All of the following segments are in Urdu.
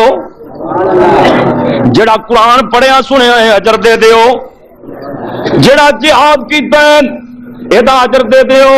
دیو جڑا قرآن پڑھیا سنیا ہے اجر دے دیو جڑا جہاد کیتا ہے ایدا اجر دے دیو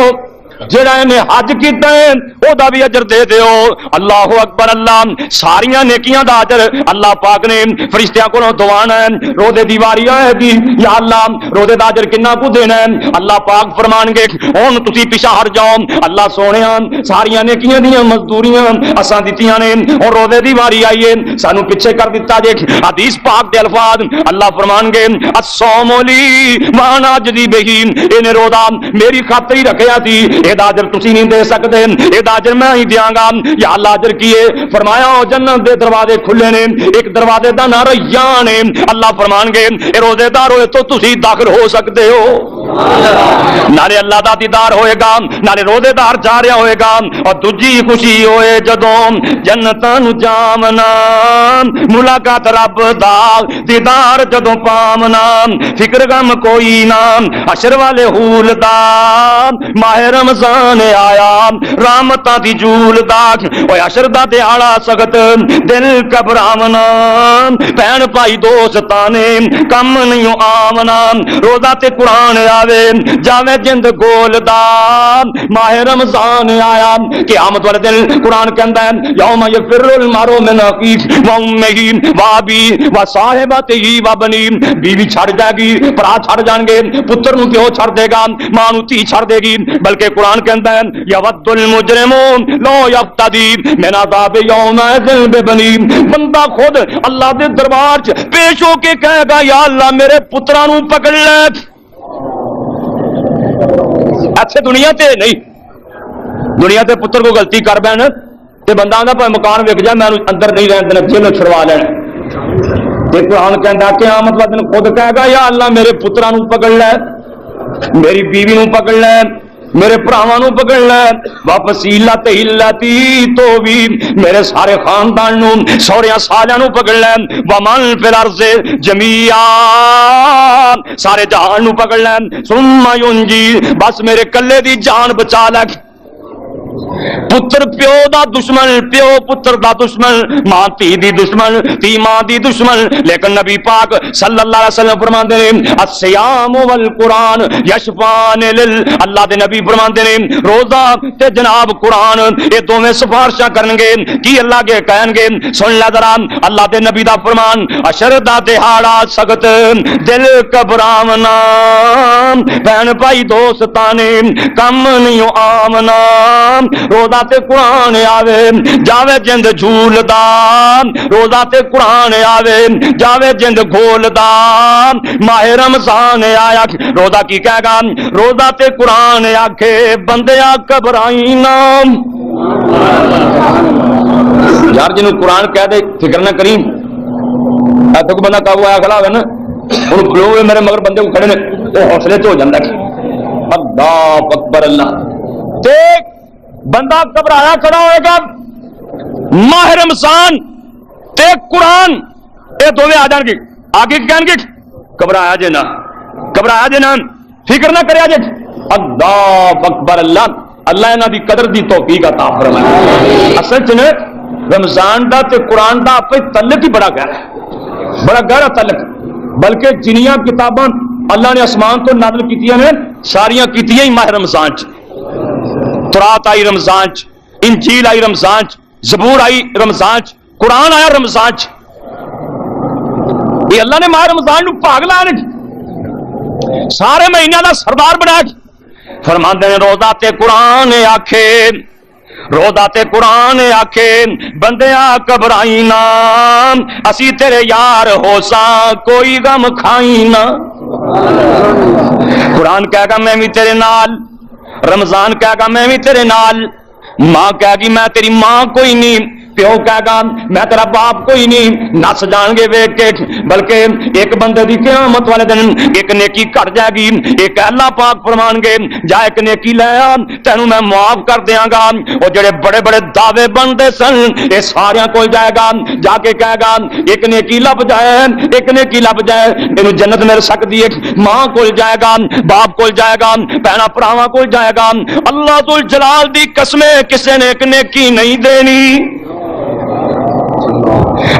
جڑا نے حج کیتا ہے او دا بھی اجر دے دیو اللہ اکبر اللہ ساریاں نیکیاں دا اجر اللہ پاک نے فرشتیاں کولوں دعانا ہے روزے دی واری آئے گی یا اللہ روزے دا اجر کنا کو دینا ہے اللہ پاک فرمان گے ہن تسی پیچھے ہٹ جاؤ اللہ سونےا ساریاں نیکیاں دیاں مزدوریاں اساں دتیاں نے اور روزے دی واری آئی ہے سانو پیچھے کر دتا جے حدیث پاک دے الفاظ اللہ فرمان گے الصوم لی وانا اجزی بہ اینے روزہ میری خاطر ہی رکھیا سی ادا اجر تسی نہیں دے سکتے ادا اجر میں ہی دیاں گا یا اللہ اجر کیے فرمایا جنت دے دروازے کھلے نے ایک دروازے دا نام ریان ہے اللہ فرمان گے اے روزے دار ہوئے تو تسی داخل ہو سکتے ہو نالے اللہ دا دیدار ہوئے گا نالے روزے دار جا رہا ہوئے گا اور دوجی خوشی ہوئے جدوں جنتاں نو جامنا ملاقات رب دا دیدار جدوں پامنا فکر غم کوئی نہ حشر والے حول دا ماہ رمضان آیا رحمتاں دی جول دا اوے حشر دا دیہاڑا سخت دل گھبراونا بہن بھائی دوستاں نے کم نہیں آونا روزہ تے قرآن آوے جاوے جند گول دا ماہ رمضان آیا قیامت والے دن قرآن کہندا ہے یوم یفر المرء من اخیہ و امہ و ابیہ و صاحبتہ و بنیہ بیوی چھڑ جائے گی بھرا چھڑ جان گے پتر نو پیو چھڑ دے گا ماں نو تھی چھڑ دے گی بلکہ قرآن کہندا ہے یود المجرم لو یفتدی من عذاب یومئذ ببنیہ بندہ خود اللہ دے دربار چ پیش ہو کے کہے گا یا اللہ میرے پتراں نو پکڑ لے اچھے دنیا تے نہیں دنیا تے پتر کو غلطی کر بین تے بندہ آندا پے مکان وک جا میں اندر نہیں رہن دینا جیل چھڑوا لینا تے قرآن کہندا قیامت والے دن خود کہے گا یا اللہ میرے پتراں نو پکڑ لے میری بیوی نو پکڑ لے میرے پراواں نو پکڑ لے واپسیلت ہلتی تو بھی میرے سارے خاندان نو سوریاں سالیاں نو پکڑ لے ومن فی الارض جميعا سارے جہان نو پکڑ لے ثم ینجی بس میرے کلے دی جان بچا لے پتر پیو دا دشمن پیو پتر دا دشمن ماں تی دی دشمن تی ماں دی دشمن لیکن نبی پاک صلی اللہ علیہ وسلم فرماندے نے الصیام والقرآن یشفعان اللہ دے نبی فرماندے نے روزہ تے جناب قرآن یہ دوویں سفارشاں کرن گے کی اللہ کے کہن گے سن لے ذرا اللہ دے نبی دا فرمان عشر دا دہاڑا سخت دل گھبراونا بہن بھائی دوستاں نے کم نہیں آمنا روزہ تے قرآن آوے جاوے جند جھول دا روزہ تے قرآن آوے جاوے جند گھول دا ماہ رمضان آیا روزہ کی کہے گا روزہ تے قرآن آکھے بندیا گھبرائی نا یار جنوں قرآن کہہ دے فکر نہ کریں ایسا کو بندہ قابو آیا کھلا ہوئے نا انہوں کھلو ہوئے میرے مگر بندے کو کھڑے نے وہ حوصلے تو ہو جاندہ کہ اللہ اکبر اللہ دیکھ بندہ گھبرایا کھڑا ہوئے گا ماہ رمضان تے قرآن اے دوویں آ جان گے آگے کہن گے گھبرایا جے نا فکر نہ کریا جے اللہ اکبر اللہ اللہ انہاں دی قدر دی توفیق عطا فرمائے اصل چ رمضان دا تے قرآن دا اپنے تعلق ہی بڑا گہرا تعلق بلکہ جنیاں کتاباں اللہ نے آسمان تو نازل کیتیاں نے ساریاں کیتیاں ہی ماہ رمضان چ تورات آئی رمضان چ انجیل آئی رمضان چ زبور آئی رمضان چ قرآن آیا رمضان چ یہ اللہ نے ماہ رمضان نو بھاگ لایا سارے مہینے دا سردار بنایا فرماندے نے روزہ تے قرآن آکھے روزہ تے قرآن آکھے بندیا گھبرائی نا اسی تیرے یار ہو سا کوئی غم کھائی نا قرآن کہے گا میں بھی تیرے نال رمضان کہے گا میں بھی تیرے نال ماں کہے گی میں تیری ماں کوئی نہیں پیو کہے گا میں تیرا باپ کوئی نہیں نس جان گے ویک کے بلکہ ایک بندے دی قیامت والے دن ایک نیکی کٹ جائے گی ایک اللہ پاک فرمان گے جا ایک نیکی لے آ تینوں میں معاف کر دیاں گا وہ جڑے بڑے بڑے دعوے بنتے سن یہ ساریاں کول جائے گا جا کے کہے گا ایک نیکی لب جائے اینو جنت مل سکتی ہے ماں کول جائے گا باپ کول جائے گا بہنا پراواں کول جائے گا اللہ ذل جلال دی قسمیں کسے نے ایک نیکی نہیں دینی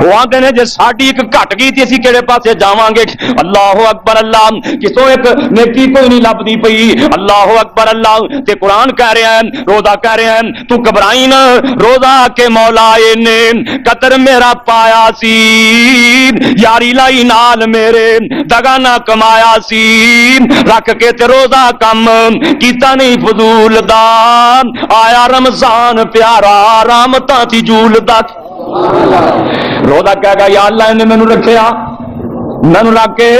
وہ آتے نے جے ساڈی ایک گھٹ گئی تے اسی کہڑے پاسے جاواں گے اللہ اکبر اللہ کسوں ایک نیکی کوئی نہیں لبدی پئی اللہ اکبر اللہ تے قرآن کہہ رہے ہیں روزہ کہہ رہے ہیں تو گھبرائی نہ روزہ کے مولا نے قطر میرا پایا سی یاری لائی نال میرے دگا نہ کمایا سی رکھ کے تے روزہ کم کیتا نہیں فضول دا آیا رمضان پیارا رحمتاں دی جول دا روزہ کہے گا یا اللہ نے مینوں رکھیا مینوں رکھ کے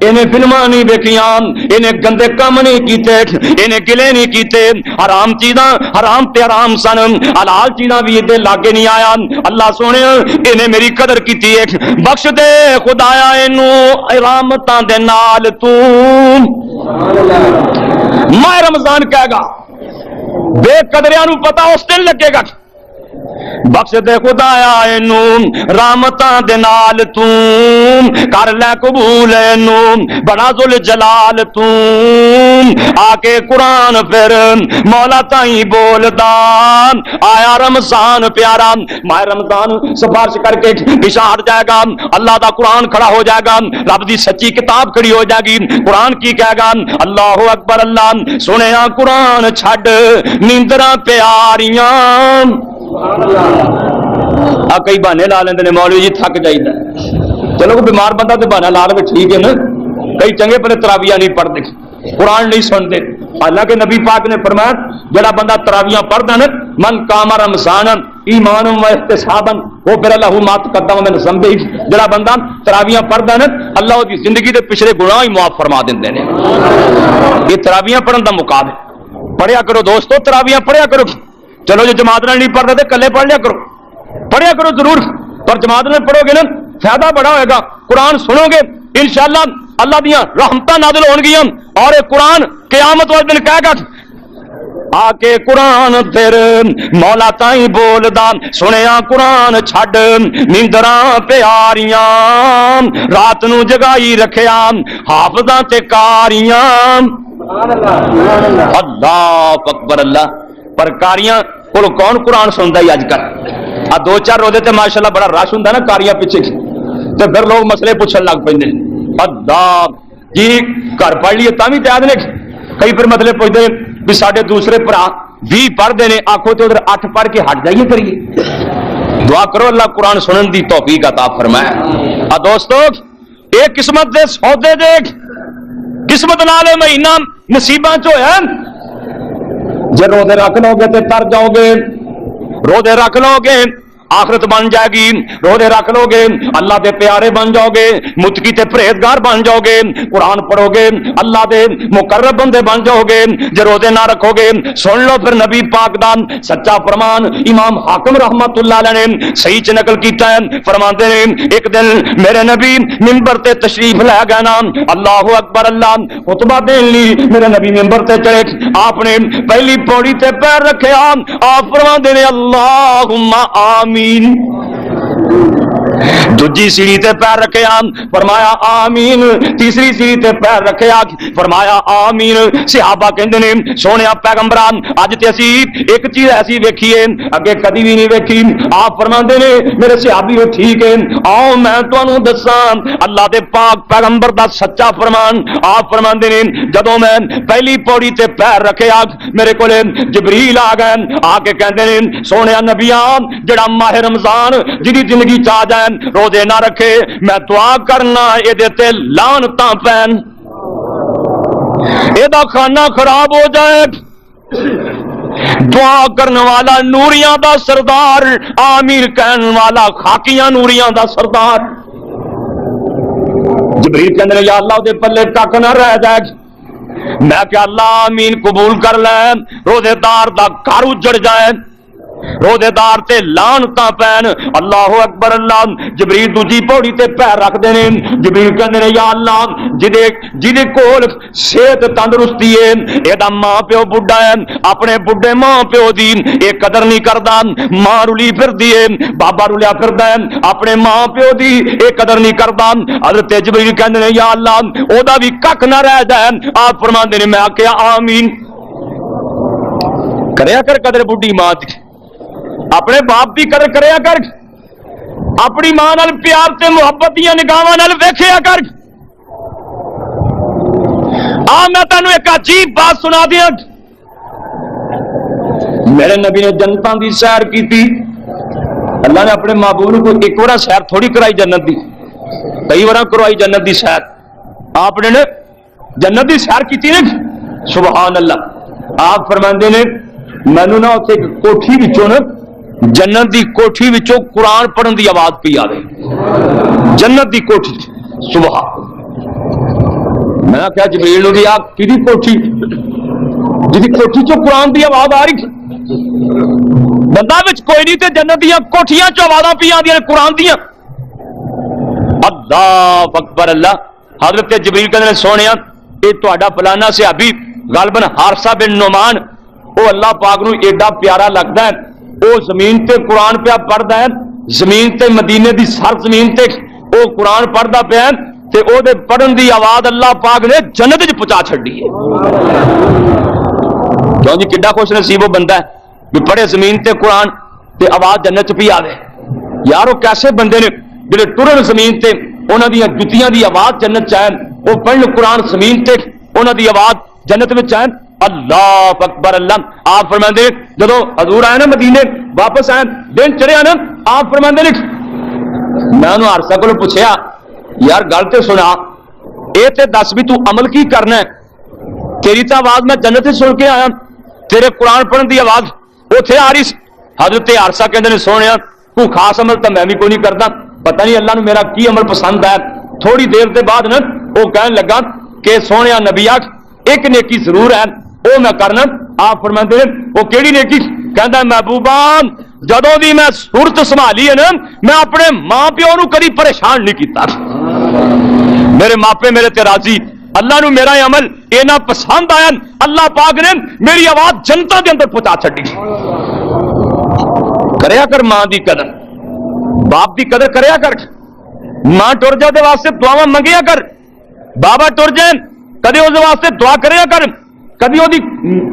انہیں فلماں نہیں دیکھیاں انہیں گندے کام نہیں کیتے انہیں گلے نہیں کیتے حرام چیزاں حرام تے حرام سن حلال چیزاں بھی ادھر لاگے نہیں آیا اللہ سونے انہیں میری قدر کیتی ہے بخش دے خدایا انہوں رحمتاں دے نال تو ماہ رمضان کہے گا بے قدریاں نو پتا اس دن لگے گا بخش دے خدایا اینوں رحمتاں دے نال توں کر لے قبول اینوں بڑا ذل جلال توں آ کے قرآن پھر مولا تائیں بولدا آیا رمضان پیارا ماہ رمضان سفارش کر کے پیچھے ہٹ جائے گا اللہ دا قرآن کھڑا ہو جائے گا رب دی سچی کتاب کھڑی ہو جائے گی قرآن کی کہے گا اللہ اکبر اللہ سنیا قرآن چھڈ نیندراں پیاریاں کئی بہانے لا لیندے نے مولوی جی تھک جائیدا چلو کوئی بیمار بندہ تو بہانا لا لے ٹھیک ہے نا کئی چنگے پہلے تراویاں نہیں پڑھتے قرآن نہیں سنتے حالانکہ نبی پاک نے فرمایا جڑا بندہ تراویاں پڑھدا نا من قام رمضان ایمان و احتسابا وہ پھر اللہ ما تقدم من ذنبہ جڑا بندہ تراویاں پڑھدا نا اللہ دی زندگی دے پچھلے گناہ ہی معاف فرما دیندے نے یہ تراویاں پڑھن دا مقام ہے پڑھیا کرو دوستو تراویاں پڑھیا کرو چلو جو جماعت نال نہیں پڑھتے تو کلے پڑھ لیا کرو پڑھیا کرو ضرور پر جماعت نال پڑھو گے نا فائدہ بڑا ہوئے گا قرآن سنو گے انشاءاللہ اللہ دیاں رحمتاں نازل ہون گیاں اور یہ قرآن قیامت والے دن کہے گا آ کے قرآن پھر مولا تائیں بولدا سنیا قرآن چھڈ نیندراں پیاریاں رات نو جگائی رکھیا حافظاں تے کاریاں اللہ اکبر اللہ پر کاریاں کو کون قرآن سنتا ہی اج کل آ دو چار روزے تے ماشاءاللہ بڑا رش ہوندا نا کاریاں پیچھے تے پھر لوگ مسئلے پوچھن لگ پیندے اللہ جی گھر پڑھ لیے تاں بھی یاد نے کئی پھر مطلب پوچھتے ہیں بھی ساڈے دوسرے بھرا 20 پڑھتے ہیں آخو تو ادھر 8 پڑھ کے ہٹ جائیے کریے دعا کرو اللہ قرآن سنن دی توفیق عطا فرمائے آ دوستو ایک قسمت دے سودے دے قسمت نال مہینہ نصیباں چ ہویا جے روزے رکھ لو گے تے تر جاؤ گے روزے رکھ لو گے آخرت بن جائے گی روزے رکھ لو گے اللہ دے پیارے بن جاؤ گے متقی تے پرہیزگار بن جاؤ گے قرآن پڑھو گے اللہ دے مقرب بندے بن جاؤ گے جے روزے نہ رکھو گے سن لو پھر نبی پاک دا سچا فرمان امام حاکم رحمت اللہ علیہ نے صحیح چ نقل کیتا ہے فرماندے نے ایک دن میرے نبی منبر تے تشریف لے گئے نا اللہ اکبر اللہ خطبہ دین لی میرے نبی منبر تے چڑھے آپ نے پہلی پوڑی تے پیر رکھے آپ فرماندے نے اللہم آمین دوجی سیڑھی تے پیر رکھے فرمایا آمین تیسری سیڑھی تے پیر رکھے فرمایا آمین صحابہ کہندے نے سونیا پیغمبران اج تے اسی ایک چیز ایسی ویکھیے اگے کدی بھی نہیں ویکھی آپ فرماندے نے میرے صحابی ٹھیک ہے آؤ میں تانوں دساں اللہ دے پاک پیغمبر دا سچا فرمان آپ فرماندے نے جدوں میں پہلی پوڑی تے پیر رکھے میرے کولے جبریل آ گئے آ کے کہندے نے سونیا نبیاں جڑا ماہ رمضان جدی زندگی چ آ جائے روزے نہ رکھے میں دعا کرنا اے دے تے لعنتاں پین اے دا کھانا خراب ہو جائے دعا کرنے والا نوریاں دا سردار آمین کہن والا خاکیاں نوریاں دا سردار جبریل کہندے یا اللہ دے پلے تک نہ رہ جائے میں کہ اللہ آمین قبول کر لے روزے دار دا گھر اجڑ جائے روزے دار تے لعنتاں پین اللہ اکبر اللہ جبریل دوجی پوڑی تے پیر رکھ دے نے جبریل کہندے نے یا اللہ جدے کول صحت تندرستی ہے اے دا ماں پیو بڈھا ہے اپنے بڈھے ماں پیو دی اے قدر نہیں کردا ماں رلی پھردی ہے بابا رلیا پھردا ہے اپنے ماں پیو دی اے قدر نہیں کردا حضرت جبریل کہندے نے یا اللہ او دا بھی کک نہ رہ جائے آپ فرماندے نے میں آکھیا آمین کریا کر قدر بڈھی ماں دی اپنے باپ کی قدر کریا کر اپنی ماں نال پیار تے محبت دیا نگاہاں نال ویکھیا کر. میں تینوں ایک عجیب بات سنا دیا. میرے نبی نے جنتاں دی سیر کی تھی. اللہ نے اپنے محبوب کو ایک بار سیر تھوڑی کرائی جنت دی, کئی بار کروائی جنت دی سیر. آپ نے جنت دی سیر کی تھی نا, سبحان اللہ. آپ فرماندے نے مینوں نہ اتنے کوٹھی وچوں نا, جنت دی کوٹھی وچوں قرآن پڑھن دی آواز پی آوے. جنت دی کوٹھی, سبحان. میں نے کہا جبریل نو بھی آپ کی کوٹھی, جی کوٹھی چو قرآن دی آواز آ رہی, بندہ وچ کوئی نہیں تے جنت دیا کوٹھیاں چو آوازاں پی آندیاں قرآن دیا. اللہ اکبر اللہ. حضرت جبریل کہندے نے سونیا اے تہاڈا فلانا صحابی غالباً حارثہ بن نعمان, او اللہ پاک نو ایڈا پیارا لگدا ہے, او زمین تے قرآن پہ پڑھدا ہے, زمین تے مدینے دی سر زمین تے او قرآن پڑھدا پیا ہے تے او دے پڑھن دی آواز اللہ پاک نے جنت وچ پہنچا چھڈی ہے. کیوں جی کڈا خوش نصیب وہ بندہ ہے کہ پڑھے زمین تے قرآن تے آواز جنت چ پی آوے. یار وہ کیسے بندے نے جڑے ٹرن زمین تے انہاں دی جُتیاں دی آواز جنت چ آئے, وہ پڑھن قرآن زمین تے انہاں دی آواز جنت وچ آئے. اللہ اکبر اللہ. آپ فرماندے جدوں حضور آئے نا مدینے واپس آئے دن چڑھیا نا, آپ فرماندے نے میں انہوں عرصہ کو پوچھیا یار گل تے سنا, اے تے دس بھی تو عمل کی کرنا ہے, تیری تو آواز میں جنت سے سن کے آیا, تیرے قرآن پڑھن دی آواز اوتھے آ رہی. حضرت عرصہ کہندے نے سونیا کوئی خاص عمل تو میں بھی کوئی نہیں کرتا, پتہ نہیں اللہ نے میرا کی عمل پسند ہے. تھوڑی دیر کے بعد نا وہ کہنے لگا کہ سونیا نبی آخ ایک نیکی ضرور ہے وہ میں کرنا. آپ فرماندے وہ کیڑی نیکی؟ کہندا محبوبان جدوں دی میں صورت سنبھالی ہے نا, میں اپنے ماں پیو نو کبھی پریشان نہیں کیتا. میرے ماپے میرے تے راضی, اللہ نو میرا عمل اینا پسند آیا, اللہ پاک نے میری آواز جنتا دے اندر پہنچا چھڈی. کریا کر ماں دی قدر, باپ دی قدر کریا کر. ماں ٹر جائے دے واسطے دعاواں منگیا کر, بابا ٹر جائے کدی اس واسطے دعا کریا کر, کدی وہ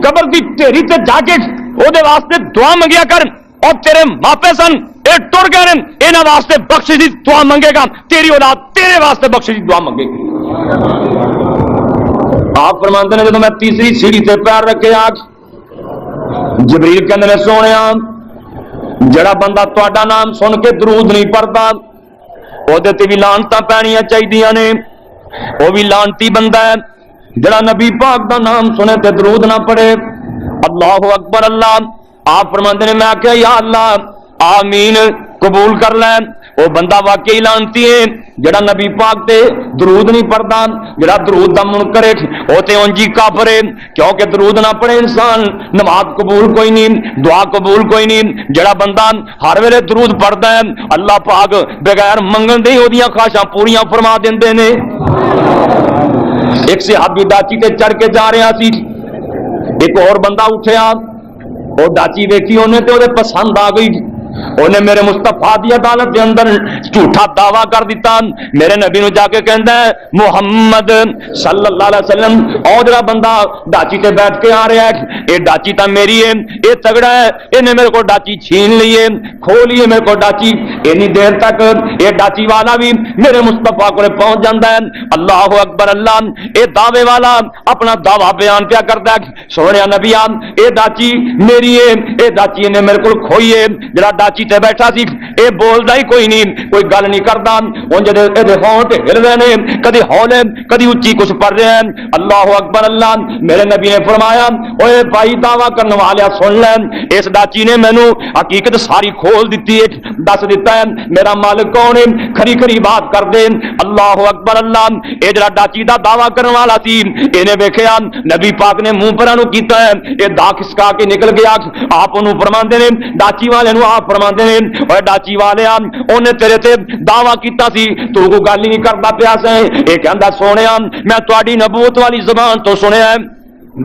قبر دی ڈھیری تے جا کے وہ واسطے دعا منگیا کر. اور تیرے ماپے سن اے ٹر گئے, انہاں واسطے بخشش دی دعا منگے گا, تیری اولاد تیرے واسطے بخشش دی دعا منگے گی. آپ فرماندے نے جدوں میں تیسری سیڑھی تے پیر رکھے آج جبریل کہندے نے سونیا جڑا بندہ تہاڈا نام سن کے درود نہیں پڑھدا او دے تے وی لعنتاں پینیاں چاہیدیاں نے. وہ بھی لعنتی بندہ ہے جڑا نبی پاک دا نام سنے تے درود نہ پڑھے. اللہ اکبر اللہ. آپ فرماندے نے میں آخیا یا اللہ آمین قبول کر لے. وہ بندہ واقعی لعنتی ہے جڑا نبی پاک تے درود نہیں پڑھدا, جڑا درود دا منکر ہے وہ تے اونجی کافر ہے, کیونکہ درود نہ پڑھے انسان نماز قبول کوئی نہیں, دعا قبول کوئی نہیں. جڑا بندہ ہر ویلے درود پڑھدا ہے اللہ پاک بغیر منگن دے اودیاں خواہشاں پوریاں فرما دیندے نے. ایک صحابی ڈاچی تے چڑھ کے جا رہا سی, ایک اور بندہ اٹھیا, وہ ڈاچی ویکھی انہیں تے وہ پسند آ گئی, انہیں میرے مصطفیٰ دی عدالت دے اندر جھوٹا دعویٰ کر دیتا. میرے نبی نو جا کے کہندا ہے محمد صلی اللہ علیہ وسلم او جڑا بندہ ڈاچی تے بیٹھ کے آ رہا ہے اے ڈاچی تا میری ہے, اے تگڑا ہے, انہیں میرے کو ڈاچی چھین لیے کھو لیے میرے کو ڈاچی. اینی دیر تک اے ڈاچی والا بھی میرے مصطفیٰ کو پہنچ جاندا ہے. اللہ اکبر اللہ. اے دعوے والا اپنا دعویٰ بیان کیا کردا ہے, سونیا نبی اے ڈاچی میری ہے, اے ڈاچی نے میرے کو کھوئی ہے. جڑا ڈاچی تے بیٹھا سی اے بولدا ہی کوئی نہیں, کوئی گل نہیں کردا. ہن جدے اے دے ہونٹ ہل رہے نے, کدی ہولے کدی اونچی کچھ پڑھ رہے ہیں. اللہ اکبر اللہ. میرے نبی نے فرمایا اوے بھائی دعویٰ کرنے والے سن لے, اس ڈاچی نے مینوں حقیقت ساری کھول دیتی ہے, دس دیتا ہے میرا مالک کون ہے, کھری کھری بات کر دے. اللہ اکبر اللہ. اے جڑا ڈاچی دا دعویٰ کرنے والا سی اینے ویکھیا نبی پاک نے منہ پرا نو کیتا ہے, اے دا کھسکا کے نکل گیا. آپ انہوں فرماندے نے ڈاچی والے نو, آپ فرماندے نے اوے ڈاچی والے اونے تیرے تے دعویٰ کیتا سی تو کوئی گل نہیں کردا پیا سے. اے کہندا سونیا میں تہاڈی نبوت والی زبان تو سنیا ہے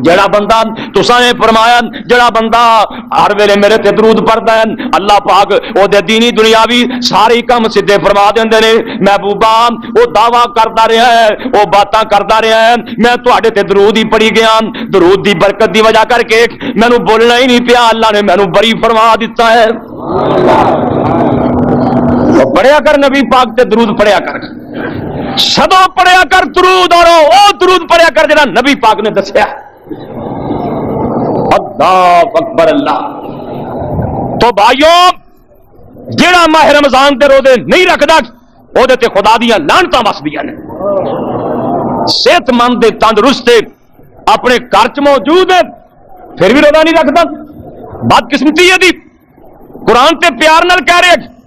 جڑا بندہ تساں نے فرمایا جڑا بندہ ہر ویلے میرے تے درود پڑھدا ہے اللہ پاک او دے دینی دنیاوی سارے کم سیدھے فرما دیندے نے. محبوبا او دعویٰ کردا رہیا ہے, او باتاں کردا رہیا ہے, میں تواڈے تے درود ہی پڑھی گیا. درود دی برکت دی وجہ کر کے مینوں بولنا ہی نہیں پیا, اللہ نے مینوں بری فرما دیتا ہے. پڑھیا کر نبی پاک تے درود پڑھیا کر، سدوں پڑھیا کر درود، اور او درود پڑھیا کر جڑا نبی پاک نے دسیا۔ اللہ اکبر اللہ۔ تو بھائیو جڑا ماہ رمضان دے روزے نہیں رکھدا او دے تے خدا دیاں لعنتاں وسدیاں نے۔ صحت مند تندرست اپنے گھر چ موجود ہے پھر بھی روزہ نہیں رکھتا، بدقسمتی ہے دی۔ قرآن تے پیار نال کہہ رہے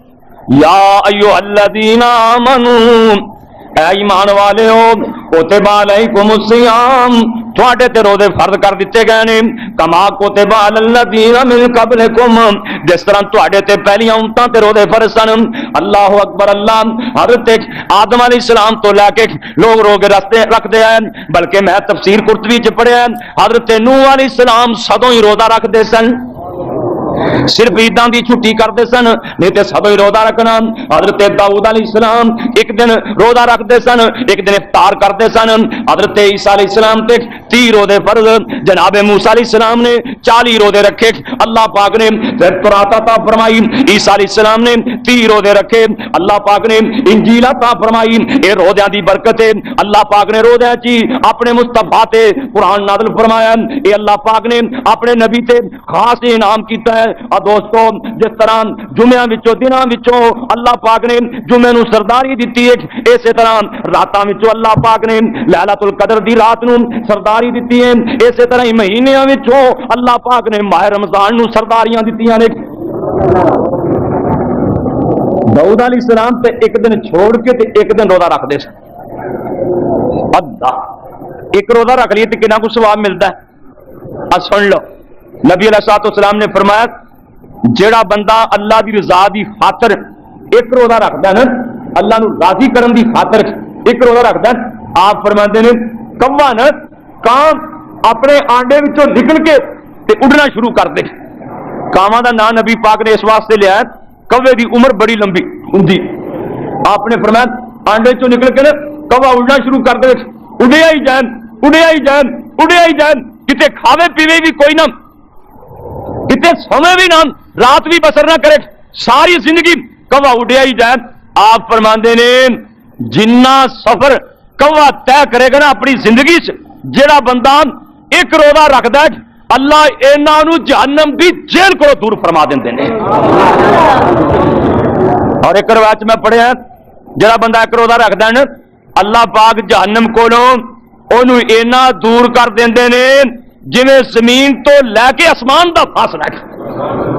یا ایھا الذین آمنوا، اے ایمان والےو کتب علیکم الصیام، تواڈے تے روزے فرض کر دیتے گئے نے، کما کتب علی الذین من قبلکم، جس طرح تواڈے تے پہلیاں امتاں تے روزے فرض سن۔ اللہ اکبر اللہ۔ حضرت آدم علیہ السلام تو لے کے لوگ روزے رکھتے ہیں، بلکہ میں تفسیر قرطبی چ پڑھیا حضرت نوح علیہ السلام سدوں ہی روزہ رکھتے سن، صرف عیداں دی چھٹی کرتے سن، نہیں تے سدوں ہی روزہ رکھنا۔ حضرت داؤد علیہ السلام ایک دن روزہ رکھتے سن، ایک دن افطار کرتے سن۔ حضرت عیسیٰ علیہ السلام تے 30 روزے فرض، جناب موسیٰ علیہ السلام نے 40 روزے رکھے، اللہ پاک نے تورات عطا فرمائی، عیسیٰ علیہ السلام نے 30 روزے رکھے، اللہ پاک نے انجیل عطا فرمائی۔ اے روزیاں دی برکت ہے، اللہ پاک نے روزیاں چی اپنے مصطفیٰ تے قرآن نازل فرمایا، اے اللہ پاک نے اپنے نبی تے خاص انعام کیتا ہے۔ اور دوستو جس طرح جمعہ وچوں دناں وچوں اللہ پاک نے جمعے نو سرداری دتی ہے، اسی طرح راتاں وچوں اللہ پاک نے لیلۃ القدر دی رات نو سرداری دتی ہے، اسی طرح ہی مہینیاں وچوں اللہ پاک نے ماہ رمضان نو سرداریاں دتیاں نے۔ داؤد علیہ السلام تے ایک دن چھوڑ کے تے ایک دن روزہ رکھدے سن۔ اللہ ایک روزہ رکھ لیے تے کتنا کچھ ثواب ملتا ہے۔ سن لو نبی علیہ الصلوۃ والسلام نے فرمایا جیڑا بندہ اللہ دی رضا دی خاطر ایک روزہ رکھدا ہے نا، اللہ نو راضی کرن دی خاطر ایک روزہ رکھدا ہے، آپ فرماتے ہیں کوا نا کان اپنے آنڈے وچوں نکل کے تے اڑنا شروع کر دے۔ کاواں دا نام نبی پاک نے اس واسطے لیا ہے کوے دی عمر بڑی لمبی ہوندی، آپ نے فرمایا آنڈے چوں نکل کے نا کوا اڑنا شروع کر دے، اڑیا ہی جان اڑیا ہی جان اڑیا ہی جان، کتے کھاوے پیوے بھی کوئی نہ، کتے سوے بھی نہ، رات بھی بسر نہ کرے، ساری زندگی کوا اڑیا ہی جائے۔ آپ فرماندے نے جنہ سفر کوا طے کرے گا نا اپنی زندگی سے، جیڑا بندہ ایک روزہ رکھدا ہے اللہ انہاں نو جہنم دی جیل کو دور فرما دیندے نے۔ اور ایک روایت میں پڑھیا جیڑا بندہ ایک روزہ رکھدا ہے نا اللہ پاک جہنم کولوں اونوں اینا دور کر دیندے نے جویں زمین تو لے کے آسمان دا فاصلہ ہے۔